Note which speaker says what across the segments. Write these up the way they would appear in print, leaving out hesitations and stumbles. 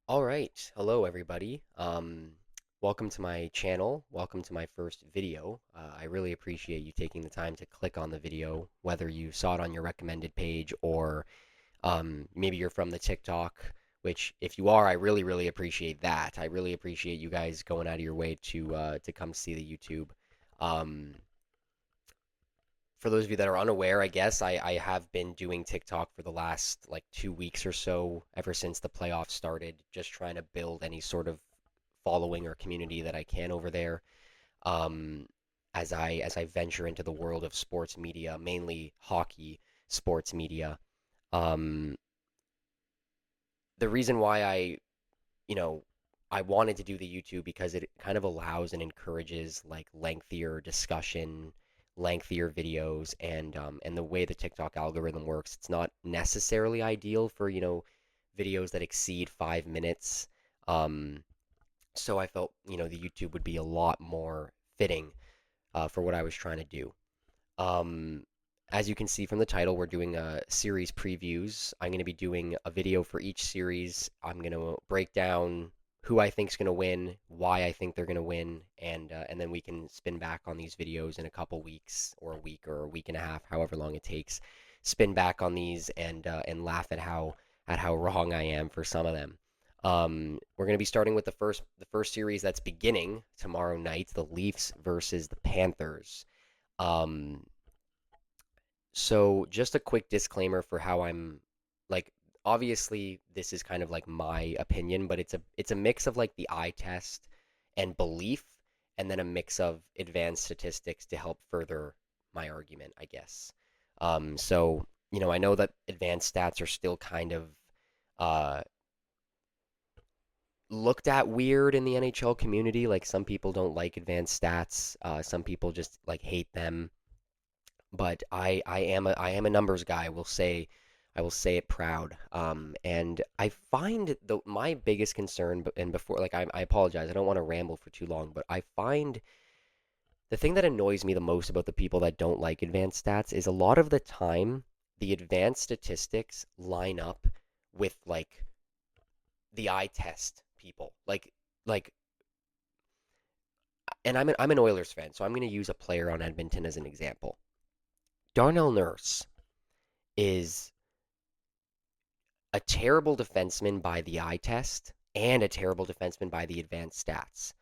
Speaker 1: All right. Hello, everybody. Welcome to my channel. Welcome to my first video. I really appreciate you taking the time to click on the video, whether you saw it on your recommended page or maybe you're from the TikTok, which if you are, I really, really appreciate that. I really appreciate you guys going out of your way to come see the YouTube. Um, for those of you that are unaware, I guess I have been doing TikTok for the last like 2 weeks or so, ever since the playoffs started, just trying to build any sort of following or community that I can over there. Um, as I venture into the world of sports media, mainly hockey sports media. Um, the reason why you know, I wanted to do the YouTube because it kind of allows and encourages like lengthier discussion, lengthier videos, and the way the TikTok algorithm works, it's not necessarily ideal for, videos that exceed 5 minutes. Um, so I felt, the YouTube would be a lot more fitting for what I was trying to do. Um, as you can see from the title, we're doing series previews. I'm going to be doing a video for each series. I'm going to break down who I think is going to win, why I think they're going to win, and then we can spin back on these videos in a couple weeks or a week or a week and a half, however long it takes. Spin back on these and laugh at how wrong I am for some of them. We're going to be starting with the first series that's beginning tomorrow night, the Leafs versus the Panthers. Um, so just a quick disclaimer for how I'm like obviously this is kind of like my opinion, but it's a mix of like the eye test and belief and then a mix of advanced statistics to help further my argument, I guess. I know that advanced stats are still kind of uh looked at weird in the NHL community. Like some people don't like advanced stats, some people just like hate them. But I am a numbers guy. I will say it proud. And I find my biggest concern, and before, like, I apologize, I don't want to ramble for too long, but I find the thing that annoys me the most about the people that don't like advanced stats is a lot of the time the advanced statistics line up with like the eye test people, like, and I'm an Oilers fan, so I'm going to use a player on Edmonton as an example. Darnell Nurse is a terrible defenseman by the eye test and a terrible defenseman by the advanced stats.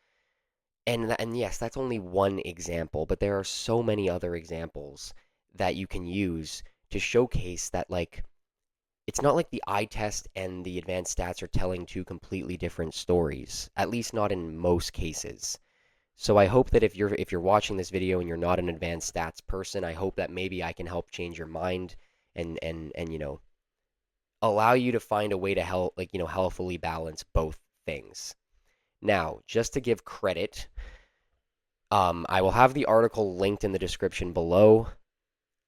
Speaker 1: And yes, that's only one example, but there are so many other examples that you can use to showcase that like it's not like the eye test and the advanced stats are telling two completely different stories, at least not in most cases. So I hope that if you're watching this video and you're not an advanced stats person, I hope that maybe I can help change your mind and allow you to find a way to healthfully balance both things. Now, just to give credit, I will have the article linked in the description below.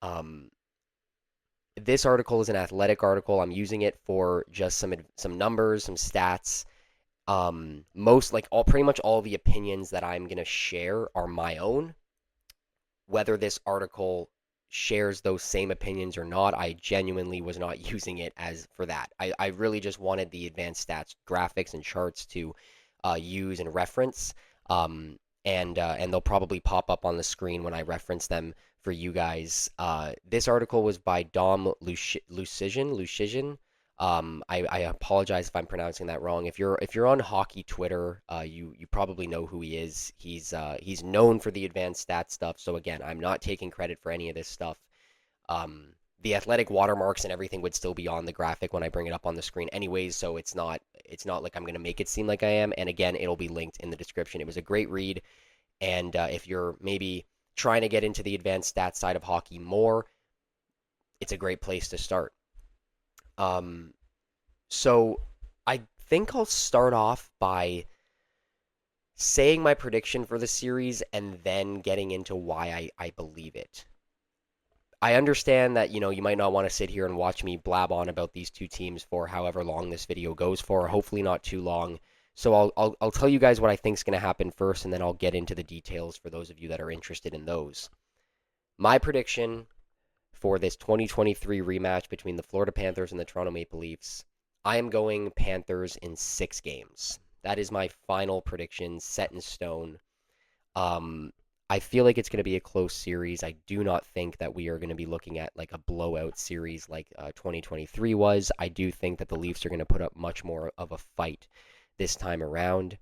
Speaker 1: Um, this article is an athletic article. I'm using it for just some numbers, some stats. Most like all pretty much all the opinions that I'm gonna share are my own. Whether this article shares those same opinions or not, I genuinely was not using it as for that. I really just wanted the advanced stats, graphics, and charts to use and reference. And they'll probably pop up on the screen when I reference them for you guys. This article was by Dom Lucian. I apologize if I'm pronouncing that wrong. If you're on hockey Twitter, you probably know who he is. He's known for the advanced stat stuff. So again, I'm not taking credit for any of this stuff. The athletic watermarks and everything would still be on the graphic when I bring it up on the screen, anyways. So it's not like I'm gonna make it seem like I am. And again, it'll be linked in the description. It was a great read, and if you're maybe trying to get into the advanced stats side of hockey more, it's a great place to start. Um, so I think I'll start off by saying my prediction for the series and then getting into why I believe it. I understand that, you might not want to sit here and watch me blab on about these two teams for however long this video goes for, hopefully not too long. So I'll tell you guys what I think is going to happen first, and then I'll get into the details for those of you that are interested in those. My prediction for this 2023 rematch between the Florida Panthers and the Toronto Maple Leafs, I am going Panthers in 6 games. That is my final prediction, set in stone. Um, I feel like it's going to be a close series. I do not think that we are going to be looking at like a blowout series like 2023 was. I do think that the Leafs are going to put up much more of a fight this time around.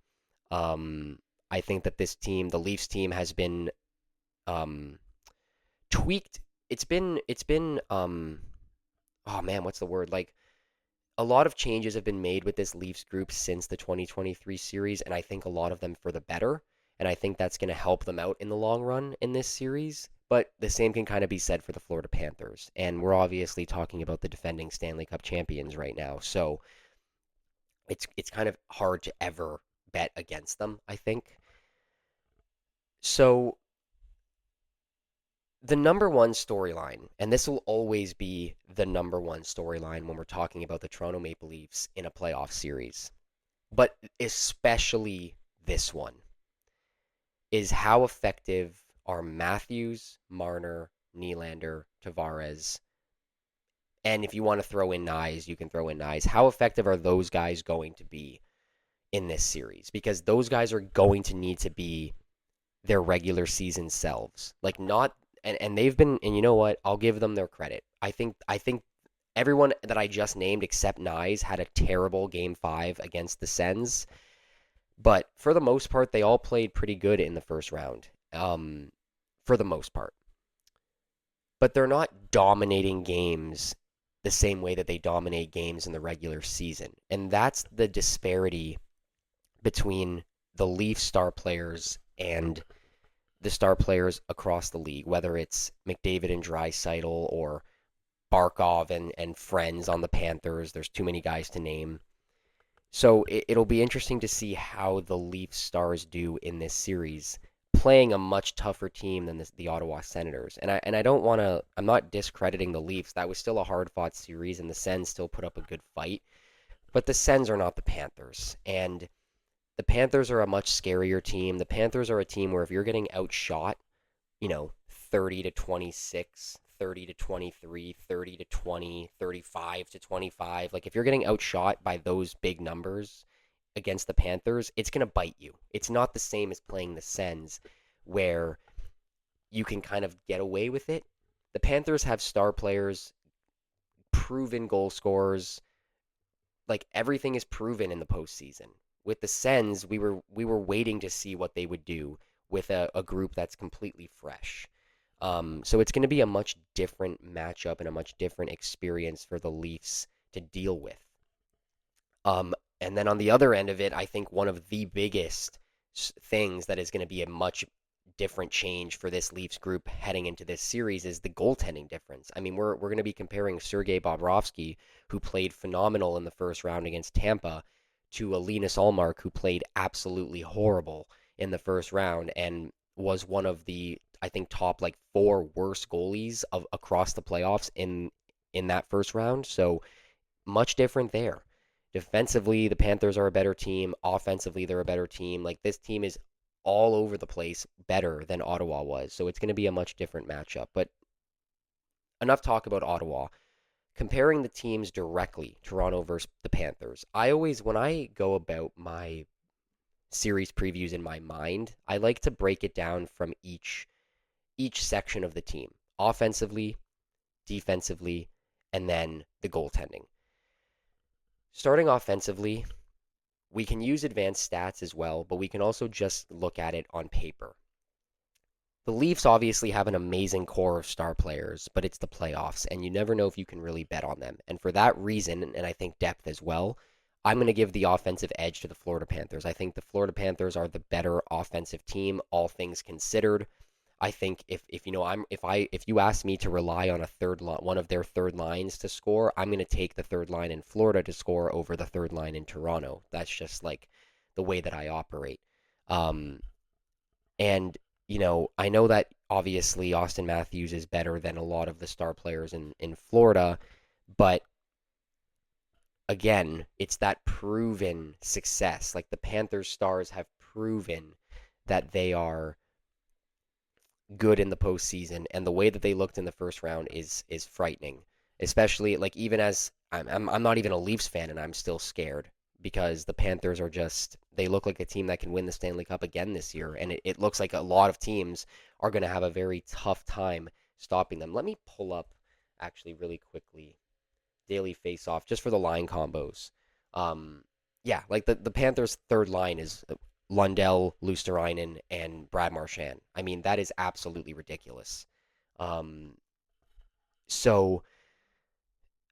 Speaker 1: Um, I think that this team, the Leafs team, has been um, tweaked. It's been oh man, what's the word? Like a lot of changes have been made with this Leafs group since the 2023 series, and I think a lot of them for the better. And I think that's going to help them out in the long run in this series. But the same can kind of be said for the Florida Panthers. And we're obviously talking about the defending Stanley Cup champions right now. So it's kind of hard to ever bet against them, I think. So the number one storyline, and this will always be the number one storyline when we're talking about the Toronto Maple Leafs in a playoff series, but especially this one, is how effective are Matthews, Marner, Nylander, Tavares, and if you want to throw in Nyes, you can throw in Nyes. How effective are those guys going to be in this series? Because those guys are going to need to be their regular season selves. Like not and they've been and you know what? I'll give them their credit. I think everyone that I just named except Nyes had a terrible game 5 against the Sens, but for the most part they all played pretty good in the first round. For the most part. But they're not dominating games the same way that they dominate games in the regular season. And that's the disparity between the Leafs star players and the star players across the league, whether it's McDavid and Draisaitl or Barkov and friends on the Panthers. There's too many guys to name. So it'll be interesting to see how the Leafs stars do in this series, playing a much tougher team than the Ottawa Senators. And I don't want to. I'm not discrediting the Leafs. That was still a hard fought series, and the Sens still put up a good fight. But the Sens are not the Panthers, and the Panthers are a much scarier team. The Panthers are a team where if you're getting outshot, 30 to 26, 30 to 23, 30 to 20, 35 to 25, like if you're getting outshot by those big numbers against the Panthers, it's going to bite you. It's not the same as playing the Sens where you can kind of get away with it. The Panthers have star players, proven goal scorers, like everything is proven in the postseason. With the Sens, we were waiting to see what they would do with a group that's completely fresh. So it's going to be a much different matchup and a much different experience for the Leafs to deal with. And then on the other end of it, I think one of the biggest things that is going to be a much different change for this Leafs group heading into this series is the goaltending difference. I mean, we're going to be comparing Sergei Bobrovsky, who played phenomenal in the first round against Tampa, to a Linus Ullmark, who played absolutely horrible in the first round and was one of the, I think, top like 4 worst goalies of across the playoffs in that first round. So much different there. Defensively, the Panthers are a better team. Offensively, they're a better team. Like this team is all over the place better than Ottawa was. So it's going to be a much different matchup. But enough talk about Ottawa. Comparing the teams directly, Toronto versus the Panthers. I always, when I go about my series previews in my mind, I like to break it down from each section of the team. Offensively, defensively, and then the goaltending. Starting offensively, we can use advanced stats as well, but we can also just look at it on paper. The Leafs obviously have an amazing core of star players, but it's the playoffs, and you never know if you can really bet on them. And for that reason, and I think depth as well, I'm going to give the offensive edge to the Florida Panthers. I think the Florida Panthers are the better offensive team, all things considered. I think if you ask me to rely on one of their third lines to score, I'm going to take the third line in Florida to score over the third line in Toronto. That's just like the way that I operate. Um, and I know that obviously Austin Matthews is better than a lot of the star players in Florida, but again, it's that proven success. Like the Panthers stars have proven that they are good in the postseason, and the way that they looked in the first round is frightening. Especially like even as I'm not even a Leafs fan, and I'm still scared because the Panthers are just they look like a team that can win the Stanley Cup again this year, and it looks like a lot of teams are going to have a very tough time stopping them. Let me pull up actually really quickly daily face-off just for the line combos. Um, yeah, like the Panthers' third line is Lundell, Luosterainen, and Brad Marchand. I mean, that is absolutely ridiculous. Um, so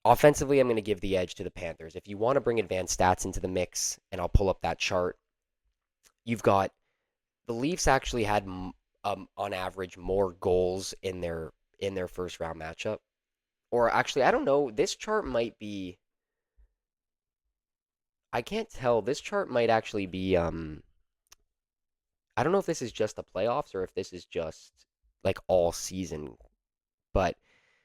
Speaker 1: offensively, I'm going to give the edge to the Panthers. If you want to bring advanced stats into the mix, and I'll pull up that chart, you've got the Leafs actually had on average more goals in their first round matchup. Or actually, I don't know. This chart might be. I can't tell. This chart might actually be. I don't know if this is just the playoffs or if this is just like all season. But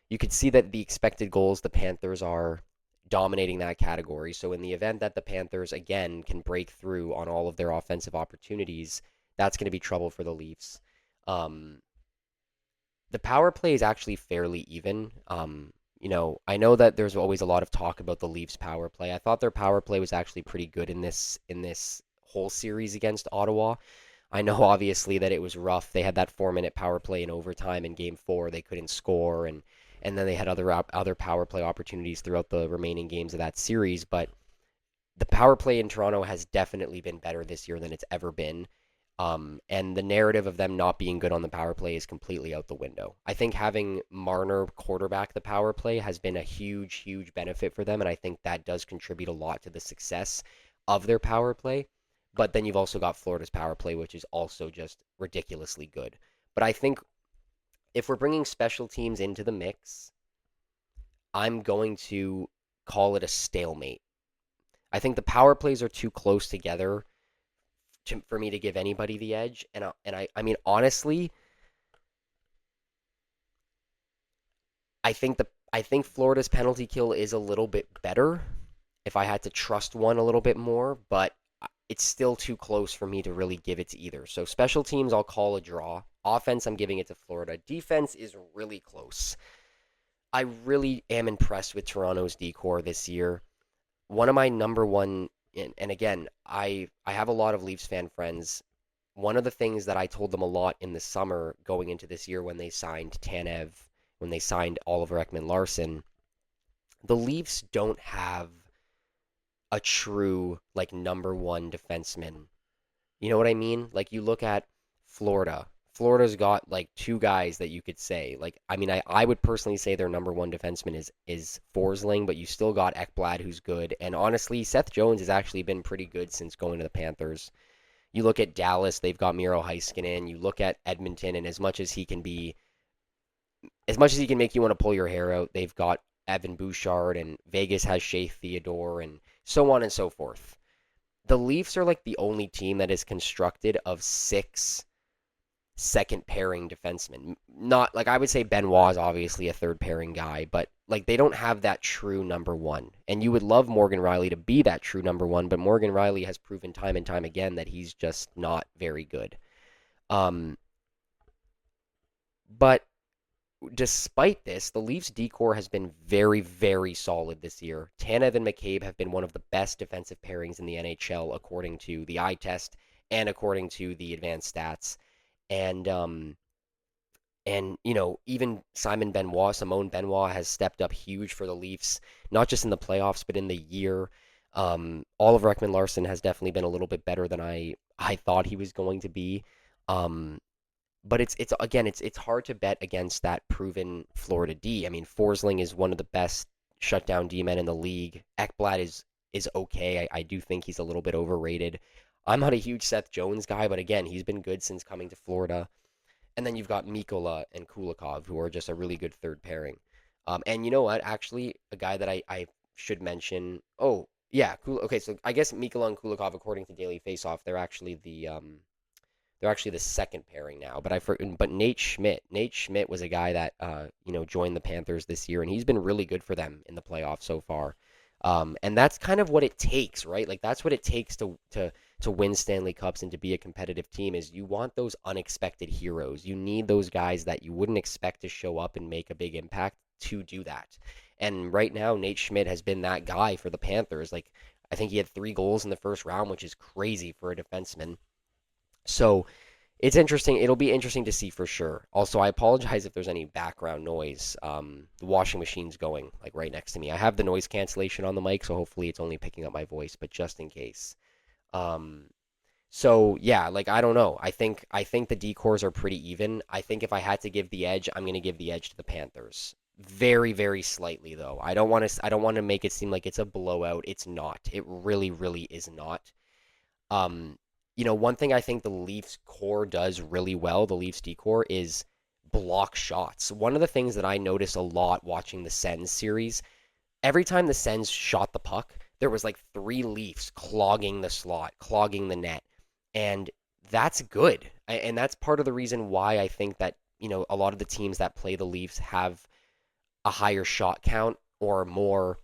Speaker 1: you could see that the expected goals, the Panthers are dominating that category. So in the event that the Panthers again can break through on all of their offensive opportunities, that's going to be trouble for the Leafs. Um, the power play is actually fairly even. I know that there's always a lot of talk about the Leafs power play. I thought their power play was actually pretty good in this whole series against Ottawa. I know obviously that it was rough. They had that 4 minute power play in overtime in game 4. They couldn't score and then they had other power play opportunities throughout the remaining games of that series, but the power play in Toronto has definitely been better this year than it's ever been. And the narrative of them not being good on the power play is completely out the window. I think having Marner quarterback the power play has been a huge, huge benefit for them, and I think that does contribute a lot to the success of their power play. But then you've also got Florida's power play, which is also just ridiculously good. But I think if we're bringing special teams into the mix, I'm going to call it a stalemate. I think the power plays are too close together for me to give anybody the edge. I mean, honestly, I think Florida's penalty kill is a little bit better if I had to trust one a little bit more, but it's still too close for me to really give it to either. So special teams, I'll call a draw. Offense, I'm giving it to Florida. Defense is really close. I really am impressed with Toronto's decor this year. One of my number one, and again, I have a lot of Leafs fan friends. One of the things that I told them a lot in the summer going into this year when they signed Tanev, when they signed Oliver Ekman-Larsson, the Leafs don't have a true like number one defenseman. You know what I mean? Like you look at Florida. Florida's got like two guys that you could say. Like I mean I would personally say their number one defenseman is Forsling, but you still got Ekblad who's good. And honestly, Seth Jones has actually been pretty good since going to the Panthers. You look at Dallas, they've got Miro Heiskanen. You look at Edmonton, and as much as he can make you want to pull your hair out, they've got Evan Bouchard, and Vegas has Shea Theodore, and so on and so forth. The Leafs are like the only team that is constructed of six second pairing defensemen. Not like I would say Benoit is obviously a third pairing guy, but like they don't have that true number one. And you would love Morgan Riley to be that true number one, but Morgan Riley has proven time and time again that he's just not very good. Um, but despite this, the Leafs' decor has been very, very solid this year. Tanev and McCabe have been one of the best defensive pairings in the NHL according to the eye test and according to the advanced stats. And even Simone Benoit has stepped up huge for the Leafs, not just in the playoffs but in the year. Oliver Ekman-Larsson has definitely been a little bit better than I thought he was going to be. Um, but it's hard to bet against that proven Florida D. I mean, Forsling is one of the best shutdown D men in the league. Ekblad is okay. I do think he's a little bit overrated. I'm not a huge Seth Jones guy, but again, he's been good since coming to Florida. And then you've got Mikola and Kulikov, who are just a really good third pairing. And you know what? Actually, a guy that I should mention. Oh, yeah. Okay, so I guess Mikola and Kulikov, according to Daily Faceoff, they're actually the second pairing now. But Nate Schmidt was a guy that joined the Panthers this year, and he's been really good for them in the playoffs so far. And that's kind of what it takes, right? Like that's what it takes to win Stanley Cups and to be a competitive team is you want those unexpected heroes. You need those guys that you wouldn't expect to show up and make a big impact to do that. And right now, Nate Schmidt has been that guy for the Panthers. Like, I think he had 3 goals in the first round, which is crazy for a defenseman. So it's interesting. It'll be interesting to see for sure. Also, I apologize if there's any background noise. The washing machine's going like right next to me. I have the noise cancellation on the mic, so hopefully it's only picking up my voice, but just in case. Um, so yeah, like I don't know. I think the decors are pretty even. I think if I had to give the edge, I'm gonna give the edge to the Panthers. Very, very slightly though. I don't want to make it seem like it's a blowout. It's not. It really, really is not. Um, one thing I think the Leafs core does really well, the Leafs decor, is block shots. One of the things that I noticed a lot watching the Sens series, every time the Sens shot the puck, there was like 3 Leafs clogging the slot, clogging the net. And that's good. And that's part of the reason why I think that, a lot of the teams that play the Leafs have a higher shot count or more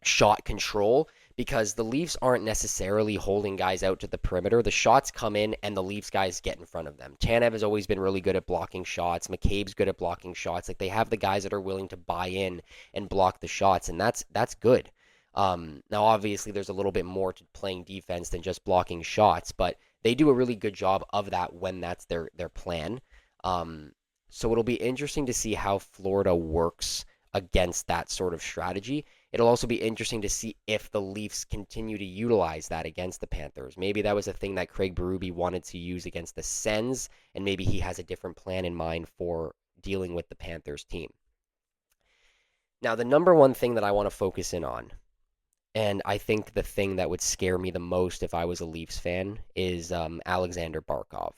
Speaker 1: shot control because the Leafs aren't necessarily holding guys out to the perimeter. The shots come in and the Leafs guys get in front of them. Tanev has always been really good at blocking shots. McCabe's good at blocking shots. Like they have the guys that are willing to buy in and block the shots, and that's good. Now, obviously, there's a little bit more to playing defense than just blocking shots, but they do a really good job of that when that's their plan. Um, so it'll be interesting to see how Florida works against that sort of strategy. It'll also be interesting to see if the Leafs continue to utilize that against the Panthers. Maybe that was a thing that Craig Berube wanted to use against the Sens, and maybe he has a different plan in mind for dealing with the Panthers team. Now, the number one thing that I want to focus in on, and I think the thing that would scare me the most if I was a Leafs fan, is Alexander Barkov.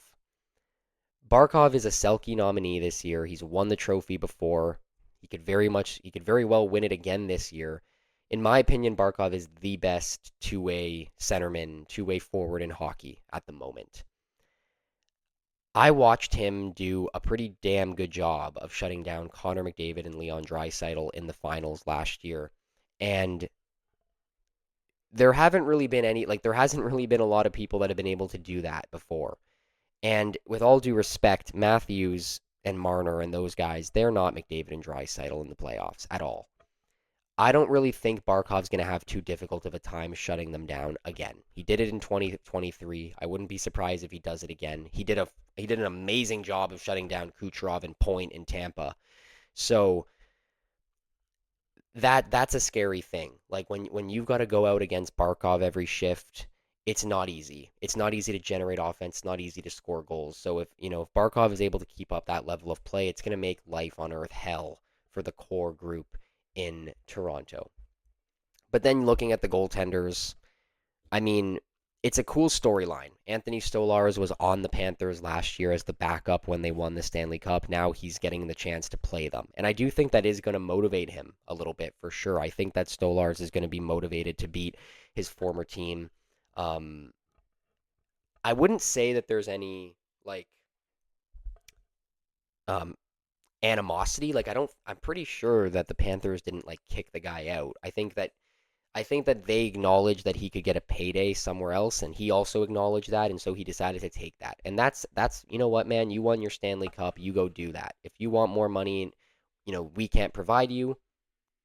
Speaker 1: Barkov is a Selke nominee this year. He's won the trophy before. He could very well win it again this year. In my opinion, Barkov is the best two-way centerman, two-way forward in hockey at the moment. I watched him do a pretty damn good job of shutting down Connor McDavid and Leon Draisaitl in the finals last year. And there hasn't really been a lot of people that have been able to do that before. And with all due respect, Matthews and Marner and those guys, they're not McDavid and Draisaitl in the playoffs at all. I don't really think Barkov's going to have too difficult of a time shutting them down again. He did it in 2023. I wouldn't be surprised if he does it again. He did an amazing job of shutting down Kucherov and Point in Tampa. So that's a scary thing. Like when you've got to go out against Barkov every shift, it's not easy. It's not easy to generate offense, it's not easy to score goals. So if Barkov is able to keep up that level of play, it's going to make life on earth hell for the core group in Toronto. But then looking at the goaltenders, I mean, it's a cool storyline. Anthony Stolarz was on the Panthers last year as the backup when they won the Stanley Cup. Now he's getting the chance to play them. And I do think that is going to motivate him a little bit for sure. I think that Stolarz is going to be motivated to beat his former team. Um, I wouldn't say that there's any like um, animosity. Like I'm pretty sure that the Panthers didn't like kick the guy out. I think that they acknowledged that he could get a payday somewhere else, and he also acknowledged that, and so he decided to take that. And that's you know what, man, you won your Stanley Cup, you go do that. If you want more money, and we can't provide you,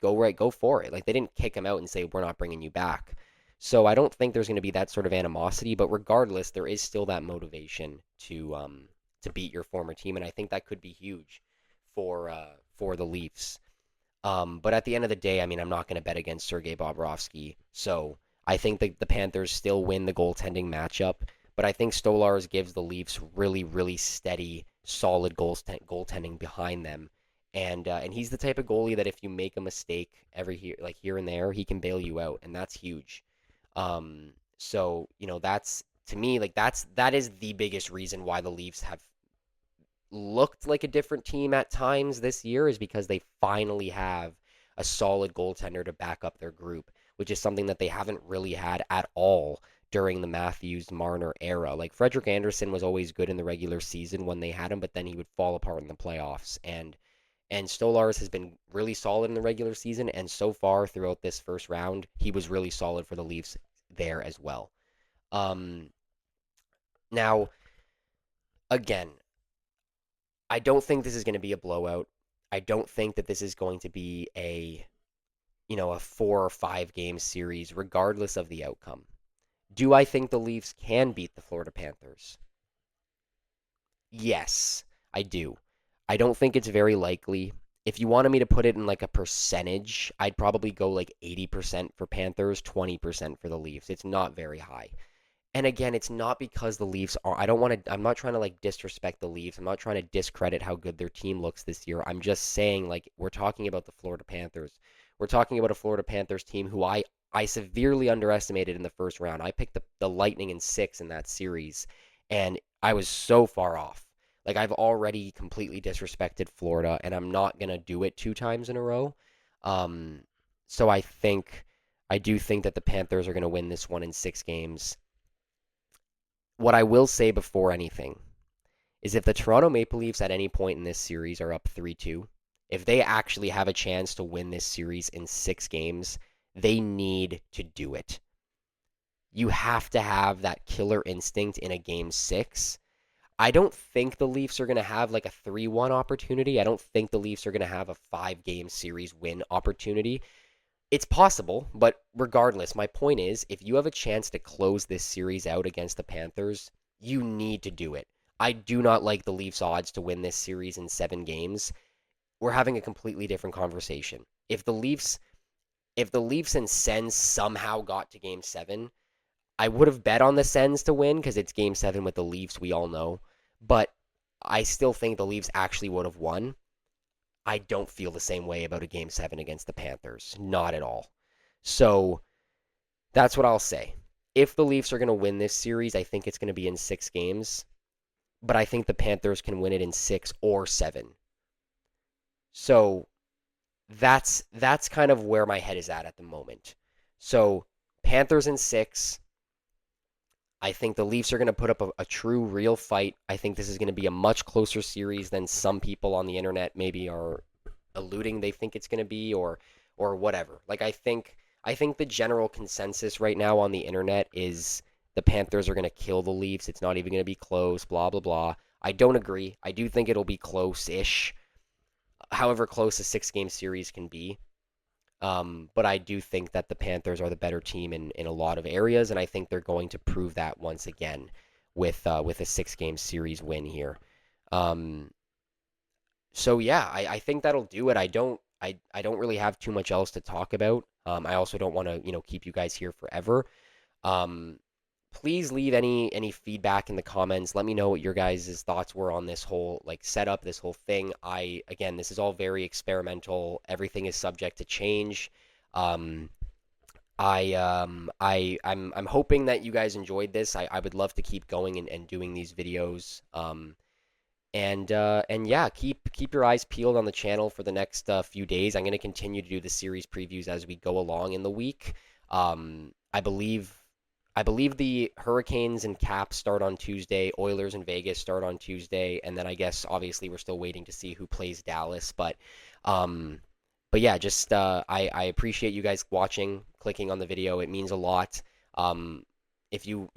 Speaker 1: go for it. Like they didn't kick him out and say we're not bringing you back. So I don't think there's going to be that sort of animosity, but regardless, there is still that motivation to beat your former team, and I think that could be huge for the Leafs. But at the end of the day, I mean, I'm not going to bet against Sergei Bobrovsky. So I think that the Panthers still win the goaltending matchup. But I think Stolarz gives the Leafs really, really steady, solid goaltending behind them. And he's the type of goalie that if you make a mistake here and there, he can bail you out, and that's huge. So that's to me like that is the biggest reason why the Leafs have looked like a different team at times this year is because they finally have a solid goaltender to back up their group, which is something that they haven't really had at all during the Matthews Marner era. Like Frederick Anderson was always good in the regular season when they had him, but then he would fall apart in the playoffs. And Stolarz has been really solid in the regular season, and so far throughout this first round, he was really solid for the Leafs there as well. Um, Now, again, I don't think this is going to be a blowout. I don't think that this is going to be a 4 or 5 game series, regardless of the outcome. Do I think the Leafs can beat the Florida Panthers? Yes, I do. I don't think it's very likely. If you wanted me to put it in like a percentage, I'd probably go like 80% for Panthers, 20% for the Leafs. It's not very high. And again, it's not because the Leafs are, I don't want to, I'm not trying to like disrespect the Leafs. I'm not trying to discredit how good their team looks this year. I'm just saying, like, we're talking about the Florida Panthers. We're talking about a Florida Panthers team who I severely underestimated in the first round. I picked the Lightning in 6 in that series, and I was so far off. Like, I've already completely disrespected Florida, and I'm not going to do it 2 times in a row. Um, so I do think that the Panthers are going to win this one in 6 games. What I will say before anything is if the Toronto Maple Leafs at any point in this series are up 3-2, if they actually have a chance to win this series in 6 games, they need to do it. You have to have that killer instinct in a game 6. I don't think the Leafs are going to have like a 3-1 opportunity. I don't think the Leafs are going to have a 5 game series win opportunity. It's possible, but regardless, my point is if you have a chance to close this series out against the Panthers, you need to do it. I do not like the Leafs' odds to win this series in 7 games. We're having a completely different conversation. If the Leafs and Sens somehow got to game 7, I would have bet on the Sens to win because it's game 7 with the Leafs, we all know. But I still think the Leafs actually would have won. I don't feel the same way about a game 7 against the Panthers. Not at all. So that's what I'll say. If the Leafs are going to win this series, I think it's going to be in 6 games. But I think the Panthers can win it in 6 or 7. So that's kind of where my head is at the moment. So Panthers in 6. I think the Leafs are going to put up a true, real fight. I think this is going to be a much closer series than some people on the internet maybe are alluding they think it's going to be, or whatever. Like I think the general consensus right now on the internet is the Panthers are going to kill the Leafs. It's not even going to be close. Blah blah blah. I don't agree. I do think it'll be close-ish, however close a 6 game series can be. But I do think that the Panthers are the better team in a lot of areas, and I think they're going to prove that once again with a 6 game series win here. Um, so yeah, I think that'll do it. I don't really have too much else to talk about. I also don't want to keep you guys here forever. Um, Please leave any feedback in the comments. Let me know what your guys' thoughts were on this whole like setup, this whole thing. Again, this is all very experimental. Everything is subject to change. Um, I'm hoping that you guys enjoyed this. I would love to keep going and doing these videos. And yeah, keep your eyes peeled on the channel for the next few days. I'm going to continue to do the series previews as we go along in the week. I believe the Hurricanes and Caps start on Tuesday. Oilers and Vegas start on Tuesday, and then I guess obviously we're still waiting to see who plays Dallas. Um, but yeah, just I appreciate you guys watching, clicking on the video. It means a lot. Um, if you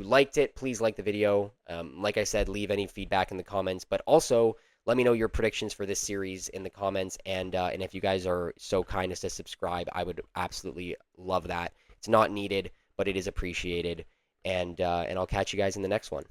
Speaker 1: liked it, please like the video. Like I said, leave any feedback in the comments, but also let me know your predictions for this series in the comments. And if you guys are so kind as to subscribe, I would absolutely love that. It's not needed, but it is appreciated. And I'll catch you guys in the next one.